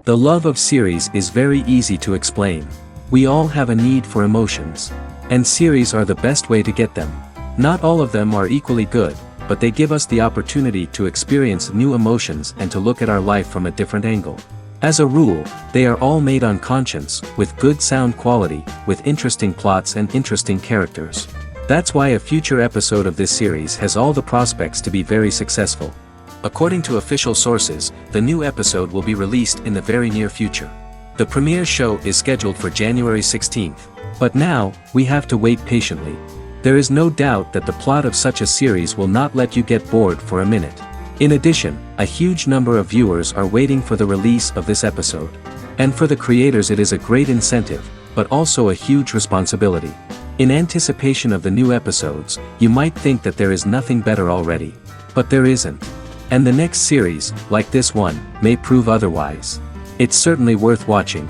The love of series is very easy to explain. We all have a need for emotions. And series are the best way to get them. Not all of them are equally good, but they give us the opportunity to experience new emotions and to look at our life from a different angle. As a rule, they are all made on conscience, with good sound quality, with interesting plots and interesting characters. That's why a future episode of this series has all the prospects to be very successful. According to official sources, the new episode will be released in the very near future. The premiere show is scheduled for January 16th. But now, we have to wait patiently. There is no doubt that the plot of such a series will not let you get bored for a minute. In addition, a huge number of viewers are waiting for the release of this episode. And for the creators it is a great incentive, but also a huge responsibility. In anticipation of the new episodes, you might think that there is nothing better already. But there isn't. And the next series, like this one, may prove otherwise. It's certainly worth watching.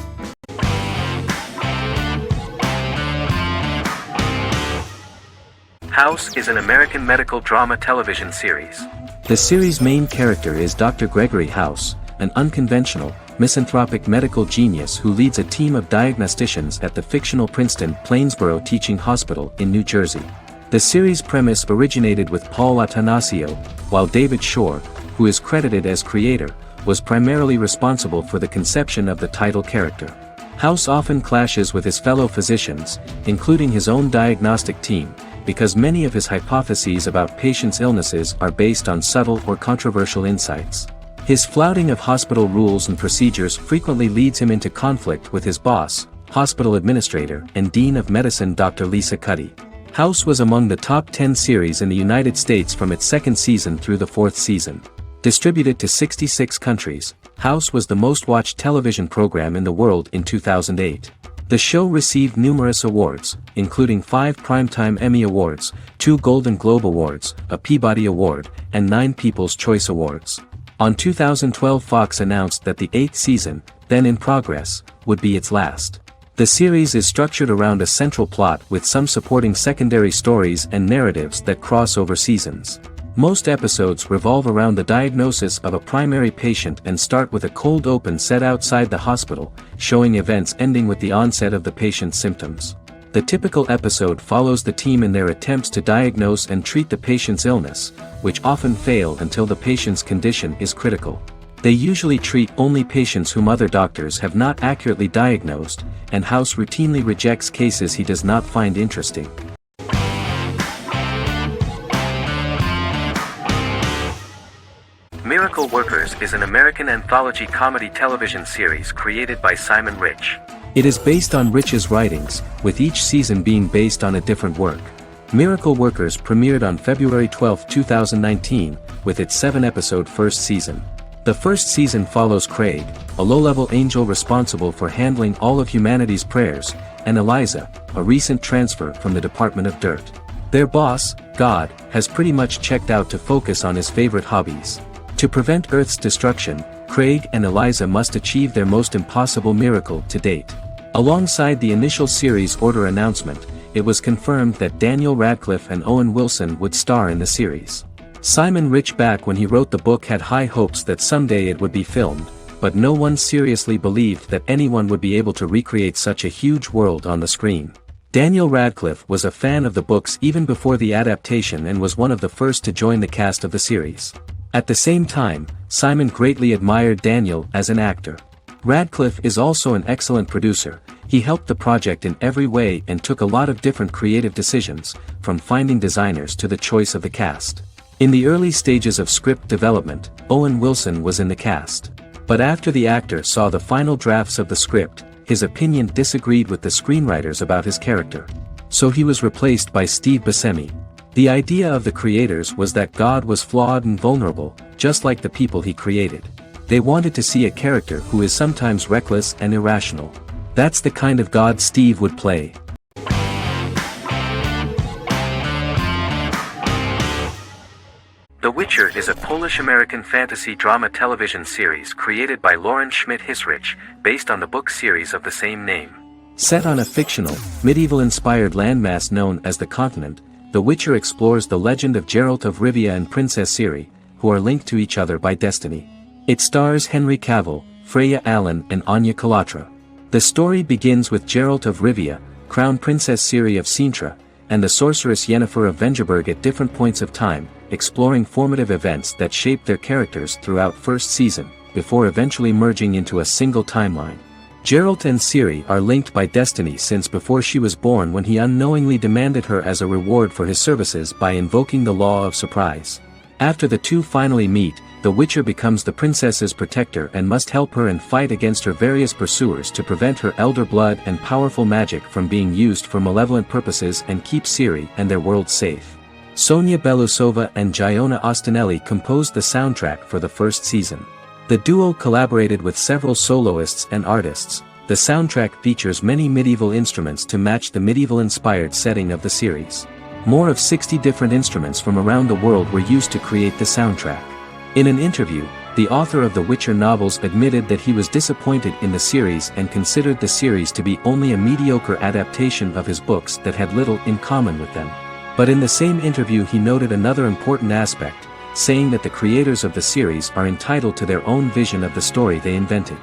House is an American medical drama television series. The series' main character is Dr. Gregory House, an unconventional, misanthropic medical genius who leads a team of diagnosticians at the fictional Princeton Plainsboro Teaching Hospital in New Jersey. The series' premise originated with Paul Attanasio, while David Shore, who is credited as creator, was primarily responsible for the conception of the title character. House often clashes with his fellow physicians, including his own diagnostic team, because many of his hypotheses about patients' illnesses are based on subtle or controversial insights. His flouting of hospital rules and procedures frequently leads him into conflict with his boss, hospital administrator and dean of medicine Dr. Lisa Cuddy. House was among the top 10 series in the United States from its second season through the fourth season. Distributed to 66 countries, House was the most-watched television program in the world in 2008. The show received numerous awards, including 5 Primetime Emmy Awards, 2 Golden Globe Awards, a Peabody Award, and 9 People's Choice Awards. On 2012 Fox announced that the 8th season, then in progress, would be its last. The series is structured around a central plot with some supporting secondary stories and narratives that cross over seasons. Most episodes revolve around the diagnosis of a primary patient and start with a cold open set outside the hospital, showing events ending with the onset of the patient's symptoms. The typical episode follows the team in their attempts to diagnose and treat the patient's illness, which often fail until the patient's condition is critical. They usually treat only patients whom other doctors have not accurately diagnosed, and House routinely rejects cases he does not find interesting. Miracle Workers is an American anthology comedy television series created by Simon Rich. It is based on Rich's writings, with each season being based on a different work. Miracle Workers premiered on February 12, 2019, with its 7-episode first season. The first season follows Craig, a low-level angel responsible for handling all of humanity's prayers, and Eliza, a recent transfer from the Department of Dirt. Their boss, God, has pretty much checked out to focus on his favorite hobbies. To prevent Earth's destruction, Craig and Eliza must achieve their most impossible miracle to date. Alongside the initial series order announcement, it was confirmed that Daniel Radcliffe and Owen Wilson would star in the series. Simon Rich back when he wrote the book had high hopes that someday it would be filmed, but no one seriously believed that anyone would be able to recreate such a huge world on the screen. Daniel Radcliffe was a fan of the books even before the adaptation and was one of the first to join the cast of the series. At the same time, Simon greatly admired Daniel as an actor. Radcliffe is also an excellent producer. He helped the project in every way and took a lot of different creative decisions, from finding designers to the choice of the cast. In the early stages of script development, Owen Wilson was in the cast. But after the actor saw the final drafts of the script, his opinion disagreed with the screenwriters about his character. So he was replaced by Steve Buscemi. The idea of the creators was that God was flawed and vulnerable, just like the people he created. They wanted to see a character who is sometimes reckless and irrational. That's the kind of God Steve would play. The Witcher is a Polish-American fantasy drama television series created by Lauren Schmidt-Hissrich, based on the book series of the same name. Set on a fictional, medieval-inspired landmass known as the Continent, The Witcher explores the legend of Geralt of Rivia and Princess Ciri, who are linked to each other by destiny. It stars Henry Cavill, Freya Allen and Anya Kalatra. The story begins with Geralt of Rivia, Crown Princess Ciri of Sintra, and the sorceress Yennefer of Vengerberg at different points of time, exploring formative events that shaped their characters throughout first season, before eventually merging into a single timeline. Geralt and Ciri are linked by destiny since before she was born when he unknowingly demanded her as a reward for his services by invoking the Law of Surprise. After the two finally meet, the Witcher becomes the princess's protector and must help her and fight against her various pursuers to prevent her elder blood and powerful magic from being used for malevolent purposes and keep Ciri and their world safe. Sonia Belousova and Giona Ostinelli composed the soundtrack for the first season. The duo collaborated with several soloists and artists. The soundtrack features many medieval instruments to match the medieval-inspired setting of the series. More of 60 different instruments from around the world were used to create the soundtrack. In an interview, the author of the Witcher novels admitted that he was disappointed in the series and considered the series to be only a mediocre adaptation of his books that had little in common with them. But in the same interview he noted another important aspect, saying that the creators of the series are entitled to their own vision of the story they invented.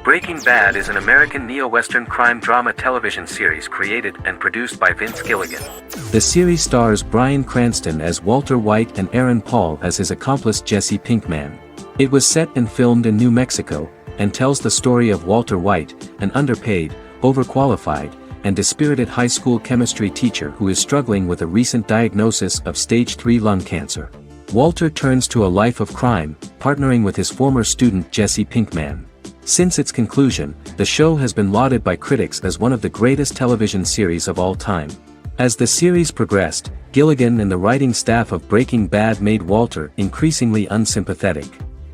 Breaking Bad is an American neo-Western crime drama television series created and produced by Vince Gilligan. The series stars Bryan Cranston as Walter White and Aaron Paul as his accomplice Jesse Pinkman. It was set and filmed in New Mexico, and tells the story of Walter White, an underpaid, overqualified, and dispirited high school chemistry teacher who is struggling with a recent diagnosis of stage 3 lung cancer. Walter turns to a life of crime, partnering with his former student Jesse Pinkman. Since its conclusion, the show has been lauded by critics as one of the greatest television series of all time. As the series progressed, Gilligan and the writing staff of Breaking Bad made Walter increasingly unsympathetic.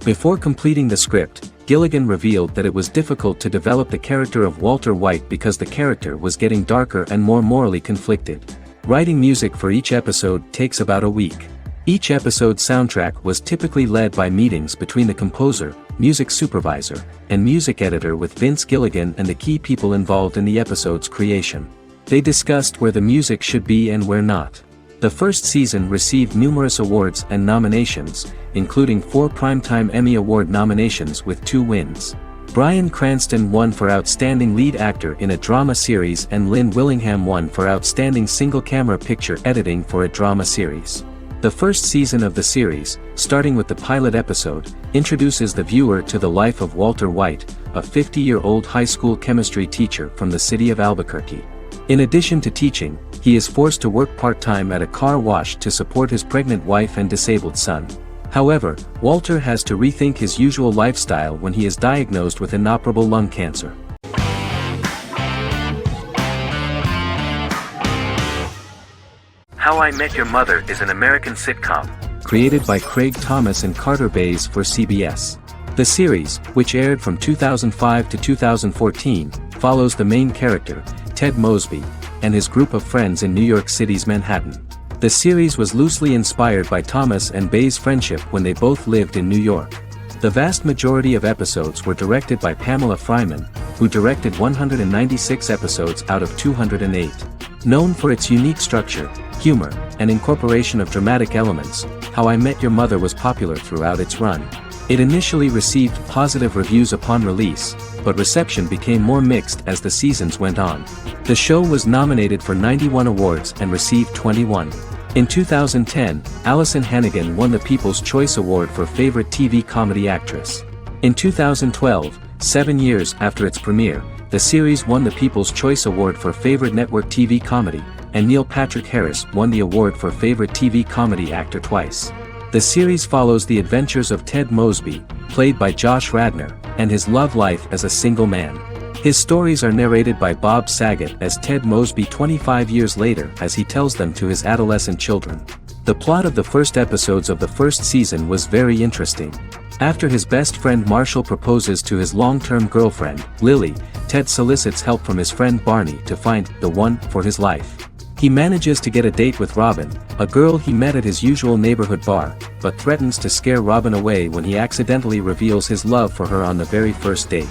Before completing the script, Gilligan revealed that it was difficult to develop the character of Walter White because the character was getting darker and more morally conflicted. Writing music for each episode takes about a week. Each episode's soundtrack was typically led by meetings between the composer, music supervisor, and music editor with Vince Gilligan and the key people involved in the episode's creation. They discussed where the music should be and where not. The first season received numerous awards and nominations, including 4 Primetime Emmy Award nominations with 2 wins. Bryan Cranston won for Outstanding Lead Actor in a Drama Series and Lynn Willingham won for Outstanding Single-Camera Picture Editing for a Drama Series. The first season of the series, starting with the pilot episode, introduces the viewer to the life of Walter White, a 50-year-old high school chemistry teacher from the city of Albuquerque. In addition to teaching, he is forced to work part-time at a car wash to support his pregnant wife and disabled son. However, Walter has to rethink his usual lifestyle when he is diagnosed with inoperable lung cancer. How I Met Your Mother is an American sitcom, created by Craig Thomas and Carter Bays for CBS. The series, which aired from 2005 to 2014, follows the main character, Ted Mosby, and his group of friends in New York City's Manhattan. The series was loosely inspired by Thomas and Bays' friendship when they both lived in New York. The vast majority of episodes were directed by Pamela Fryman, who directed 196 episodes out of 208. Known for its unique structure, humor, and incorporation of dramatic elements, How I Met Your Mother was popular throughout its run. It initially received positive reviews upon release, but reception became more mixed as the seasons went on. The show was nominated for 91 awards and received 21. In 2010, Allison Hannigan won the People's Choice Award for Favorite TV Comedy Actress. In 2012, 7 years after its premiere, the series won the People's Choice Award for Favorite Network TV Comedy, and Neil Patrick Harris won the award for Favorite TV Comedy Actor twice. The series follows the adventures of Ted Mosby, played by Josh Radnor, and his love life as a single man. His stories are narrated by Bob Saget as Ted Mosby 25 years later as he tells them to his adolescent children. The plot of the first episodes of the first season was very interesting. After his best friend Marshall proposes to his long-term girlfriend, Lily, Ted solicits help from his friend Barney to find the one for his life. He manages to get a date with Robin, a girl he met at his usual neighborhood bar, but threatens to scare Robin away when he accidentally reveals his love for her on the very first date.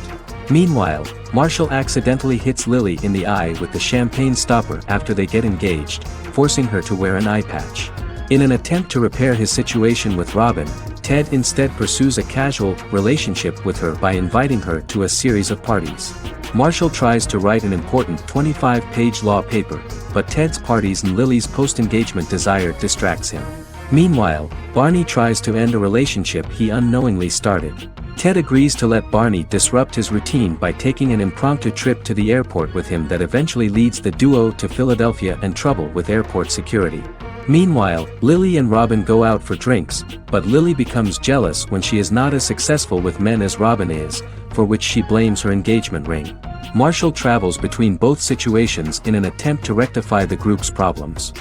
Meanwhile, Marshall accidentally hits Lily in the eye with the champagne stopper after they get engaged, forcing her to wear an eye patch. In an attempt to repair his situation with Robin, Ted instead pursues a casual relationship with her by inviting her to a series of parties. Marshall tries to write an important 25-page law paper, but Ted's parties and Lily's post-engagement desire distracts him. Meanwhile, Barney tries to end a relationship he unknowingly started. Ted agrees to let Barney disrupt his routine by taking an impromptu trip to the airport with him that eventually leads the duo to Philadelphia and trouble with airport security. Meanwhile, Lily and Robin go out for drinks, but Lily becomes jealous when she is not as successful with men as Robin is, for which she blames her engagement ring. Marshall travels between both situations in an attempt to rectify the group's problems.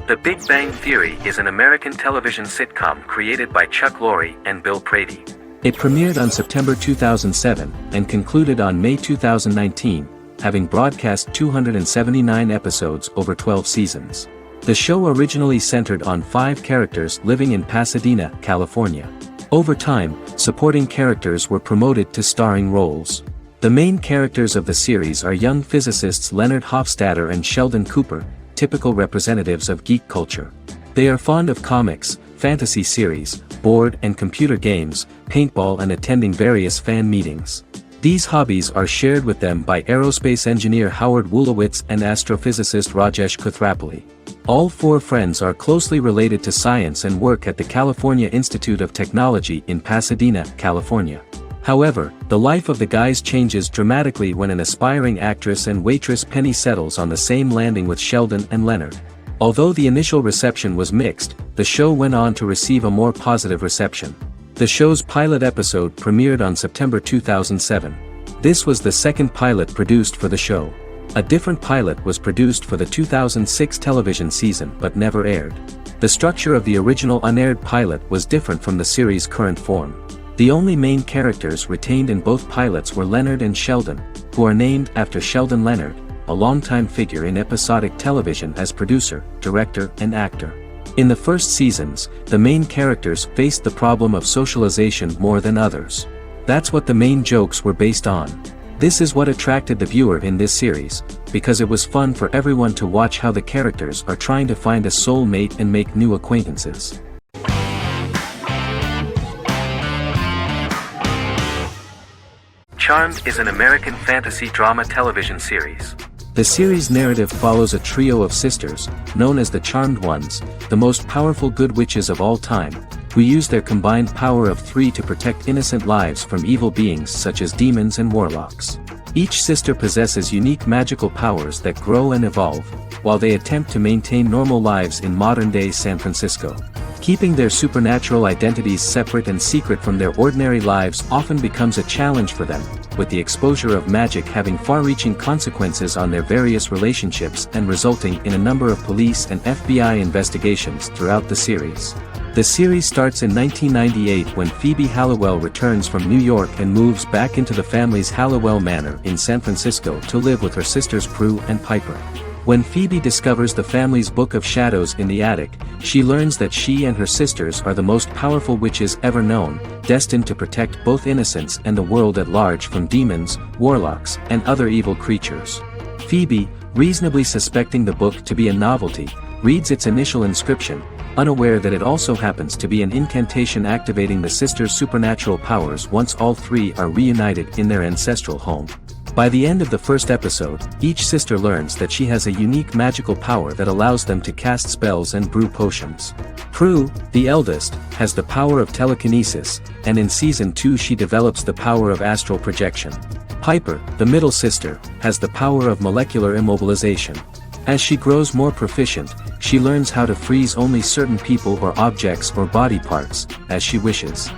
The Big Bang Theory is an American television sitcom created by Chuck Lorre and Bill Prady. It premiered on September 2007 and concluded on May 2019, having broadcast 279 episodes over 12 seasons. The show originally centered on 5 characters living in Pasadena, California. Over time, supporting characters were promoted to starring roles. The main characters of the series are young physicists Leonard Hofstadter and Sheldon Cooper, typical representatives of geek culture. They are fond of comics, fantasy series, board and computer games, paintball and attending various fan meetings. These hobbies are shared with them by aerospace engineer Howard Wolowitz and astrophysicist Rajesh Kuthrapalli. All 4 friends are closely related to science and work at the California Institute of Technology in Pasadena, California. However, the life of the guys changes dramatically when an aspiring actress and waitress Penny settles on the same landing with Sheldon and Leonard. Although the initial reception was mixed, the show went on to receive a more positive reception. The show's pilot episode premiered on September 2007. This was the second pilot produced for the show. A different pilot was produced for the 2006 television season but never aired. The structure of the original unaired pilot was different from the series' current form. The only main characters retained in both pilots were Leonard and Sheldon, who are named after Sheldon Leonard, a longtime figure in episodic television as producer, director, and actor. In the first seasons, the main characters faced the problem of socialization more than others. That's what the main jokes were based on. This is what attracted the viewer in this series, because it was fun for everyone to watch how the characters are trying to find a soul mate and make new acquaintances. Charmed is an American fantasy drama television series. The series' narrative follows a trio of sisters, known as the Charmed Ones, the most powerful good witches of all time, who use their combined power of 3 to protect innocent lives from evil beings such as demons and warlocks. Each sister possesses unique magical powers that grow and evolve, while they attempt to maintain normal lives in modern-day San Francisco. Keeping their supernatural identities separate and secret from their ordinary lives often becomes a challenge for them, with the exposure of magic having far-reaching consequences on their various relationships and resulting in a number of police and FBI investigations throughout the series. The series starts in 1998 when Phoebe Halliwell returns from New York and moves back into the family's Halliwell Manor in San Francisco to live with her sisters Prue and Piper. When Phoebe discovers the family's Book of Shadows in the attic, she learns that she and her sisters are the most powerful witches ever known, destined to protect both innocents and the world at large from demons, warlocks, and other evil creatures. Phoebe, reasonably suspecting the book to be a novelty, reads its initial inscription, unaware that it also happens to be an incantation activating the sisters' supernatural powers once all 3 are reunited in their ancestral home. By the end of the first episode, each sister learns that she has a unique magical power that allows them to cast spells and brew potions. Prue, the eldest, has the power of telekinesis, and in Season 2 she develops the power of astral projection. Piper, the middle sister, has the power of molecular immobilization. As she grows more proficient, she learns how to freeze only certain people or objects or body parts, as she wishes.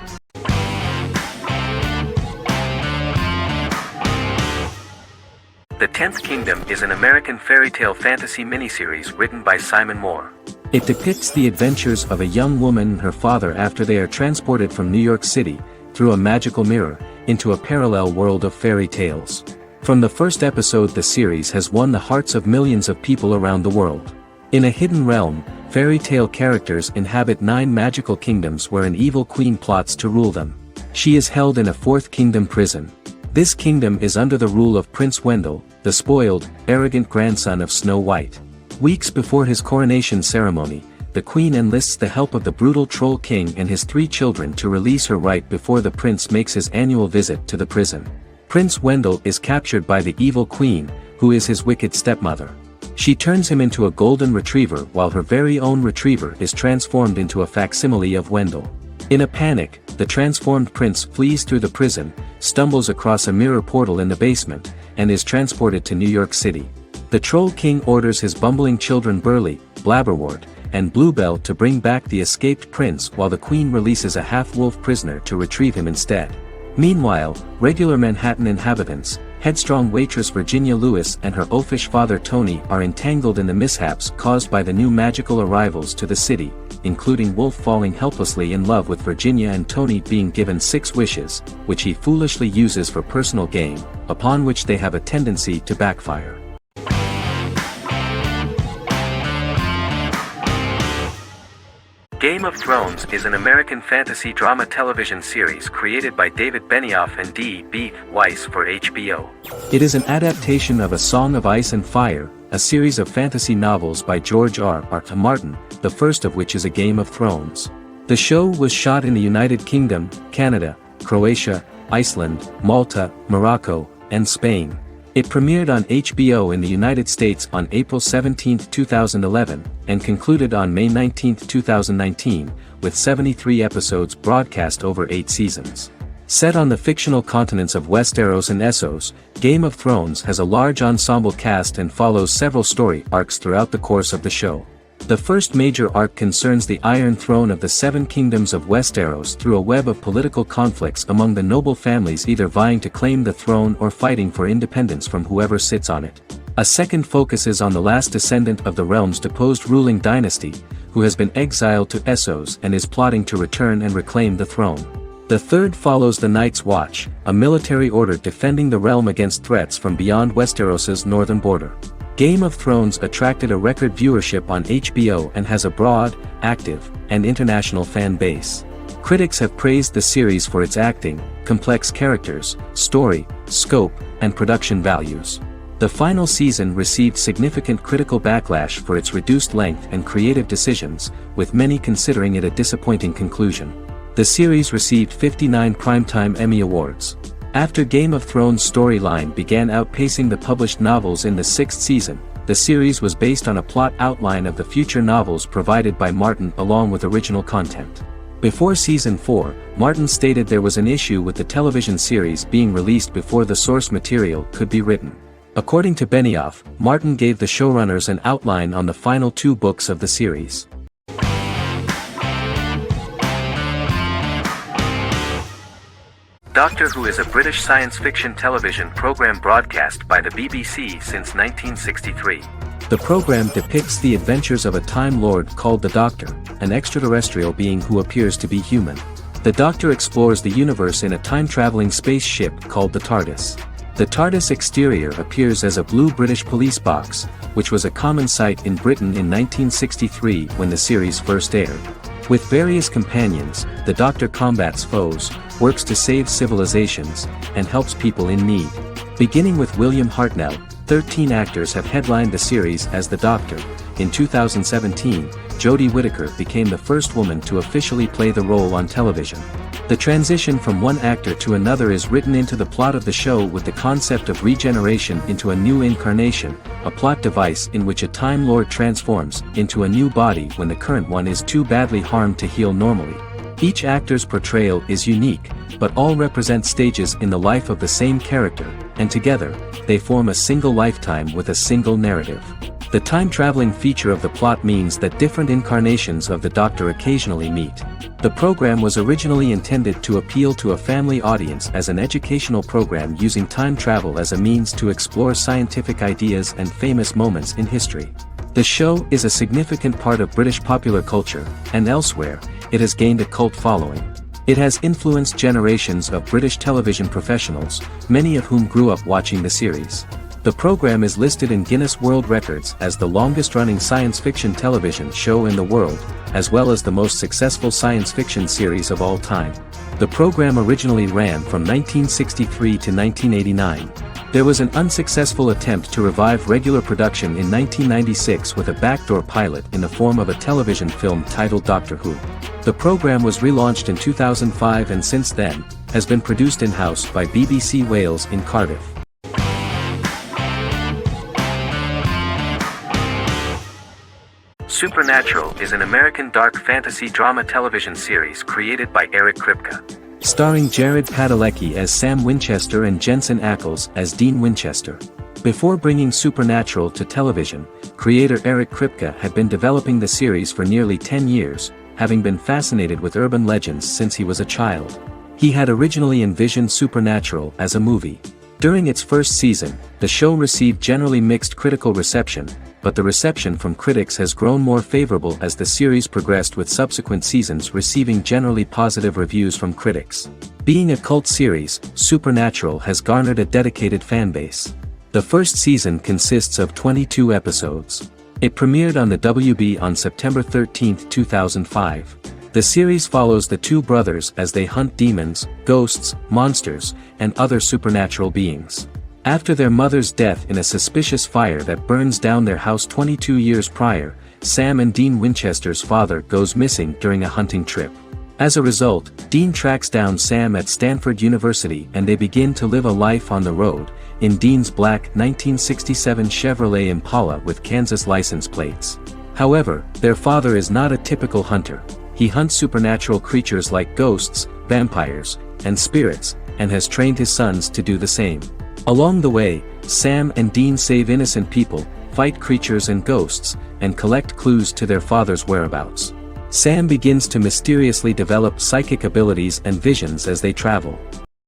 The Tenth Kingdom is an American fairy tale fantasy miniseries written by Simon Moore. It depicts the adventures of a young woman and her father after they are transported from New York City, through a magical mirror, into a parallel world of fairy tales. From the first episode, the series has won the hearts of millions of people around the world. In a hidden realm, fairy tale characters inhabit 9 magical kingdoms where an evil queen plots to rule them. She is held in a 4th kingdom prison. This kingdom is under the rule of Prince Wendell, the spoiled, arrogant grandson of Snow White. Weeks before his coronation ceremony, the queen enlists the help of the brutal Troll King and his 3 children to release her right before the prince makes his annual visit to the prison. Prince Wendell is captured by the evil queen, who is his wicked stepmother. She turns him into a golden retriever while her very own retriever is transformed into a facsimile of Wendell. In a panic, the transformed prince flees through the prison, stumbles across a mirror portal in the basement, and is transported to New York City. The Troll King orders his bumbling children Burley, Blabberwort, and Bluebell to bring back the escaped prince while the queen releases a half-wolf prisoner to retrieve him instead. Meanwhile, regular Manhattan inhabitants, headstrong waitress Virginia Lewis and her oafish father Tony are entangled in the mishaps caused by the new magical arrivals to the city, including Wolf falling helplessly in love with Virginia and Tony being given 6 wishes, which he foolishly uses for personal gain, upon which they have a tendency to backfire. Game of Thrones is an American fantasy drama television series created by David Benioff and D.B. Weiss for HBO. It is an adaptation of A Song of Ice and Fire, a series of fantasy novels by George R.R. Martin, the first of which is A Game of Thrones. The show was shot in the United Kingdom, Canada, Croatia, Iceland, Malta, Morocco, and Spain. It premiered on HBO in the United States on April 17, 2011, and concluded on May 19, 2019, with 73 episodes broadcast over 8 seasons. Set on the fictional continents of Westeros and Essos, Game of Thrones has a large ensemble cast and follows several story arcs throughout the course of the show. The first major arc concerns the Iron Throne of the 7 Kingdoms of Westeros through a web of political conflicts among the noble families either vying to claim the throne or fighting for independence from whoever sits on it. A second focuses on the last descendant of the realm's deposed ruling dynasty, who has been exiled to Essos and is plotting to return and reclaim the throne. The third follows the Night's Watch, a military order defending the realm against threats from beyond Westeros's northern border. Game of Thrones attracted a record viewership on HBO and has a broad, active, and international fan base. Critics have praised the series for its acting, complex characters, story, scope, and production values. The final season received significant critical backlash for its reduced length and creative decisions, with many considering it a disappointing conclusion. The series received 59 Primetime Emmy Awards. After Game of Thrones' storyline began outpacing the published novels in the 6th season, the series was based on a plot outline of the future novels provided by Martin along with original content. Before Season 4, Martin stated there was an issue with the television series being released before the source material could be written. According to Benioff, Martin gave the showrunners an outline on the final 2 books of the series. Doctor Who is a British science fiction television program broadcast by the BBC since 1963. The program depicts the adventures of a Time Lord called the Doctor, an extraterrestrial being who appears to be human. The Doctor explores the universe in a time-traveling spaceship called the TARDIS. The TARDIS exterior appears as a blue British police box, which was a common sight in Britain in 1963 when the series first aired. With various companions, the Doctor combats foes, works to save civilizations, and helps people in need. Beginning with William Hartnell, 13 actors have headlined the series as the Doctor. In 2017, Jodie Whittaker became the first woman to officially play the role on television. The transition from one actor to another is written into the plot of the show with the concept of regeneration into a new incarnation, a plot device in which a Time Lord transforms into a new body when the current one is too badly harmed to heal normally. Each actor's portrayal is unique, but all represent stages in the life of the same character, and together, they form a single lifetime with a single narrative. The time-traveling feature of the plot means that different incarnations of the Doctor occasionally meet. The program was originally intended to appeal to a family audience as an educational program using time travel as a means to explore scientific ideas and famous moments in history. The show is a significant part of British popular culture, and elsewhere, it has gained a cult following. It has influenced generations of British television professionals, many of whom grew up watching the series. The program is listed in Guinness World Records as the longest-running science fiction television show in the world, as well as the most successful science fiction series of all time. The program originally ran from 1963 to 1989. There was an unsuccessful attempt to revive regular production in 1996 with a backdoor pilot in the form of a television film titled Doctor Who. The program was relaunched in 2005 and since then, has been produced in-house by BBC Wales in Cardiff. Supernatural is an American dark fantasy drama television series created by Eric Kripke. Starring Jared Padalecki as Sam Winchester and Jensen Ackles as Dean Winchester. Before bringing Supernatural to television, creator Eric Kripke had been developing the series for nearly 10 years, having been fascinated with urban legends since he was a child. He had originally envisioned Supernatural as a movie. During its first season, the show received generally mixed critical reception, but the reception from critics has grown more favorable as the series progressed with subsequent seasons receiving generally positive reviews from critics. Being a cult series, Supernatural has garnered a dedicated fanbase. The first season consists of 22 episodes. It premiered on the WB on September 13, 2005. The series follows the two brothers as they hunt demons, ghosts, monsters, and other supernatural beings. After their mother's death in a suspicious fire that burns down their house 22 years prior, Sam and Dean Winchester's father goes missing during a hunting trip. As a result, Dean tracks down Sam at Stanford University and they begin to live a life on the road, in Dean's black 1967 Chevrolet Impala with Kansas license plates. However, their father is not a typical hunter. He hunts supernatural creatures like ghosts, vampires, and spirits, and has trained his sons to do the same. Along the way, Sam and Dean save innocent people, fight creatures and ghosts, and collect clues to their father's whereabouts. Sam begins to mysteriously develop psychic abilities and visions as they travel.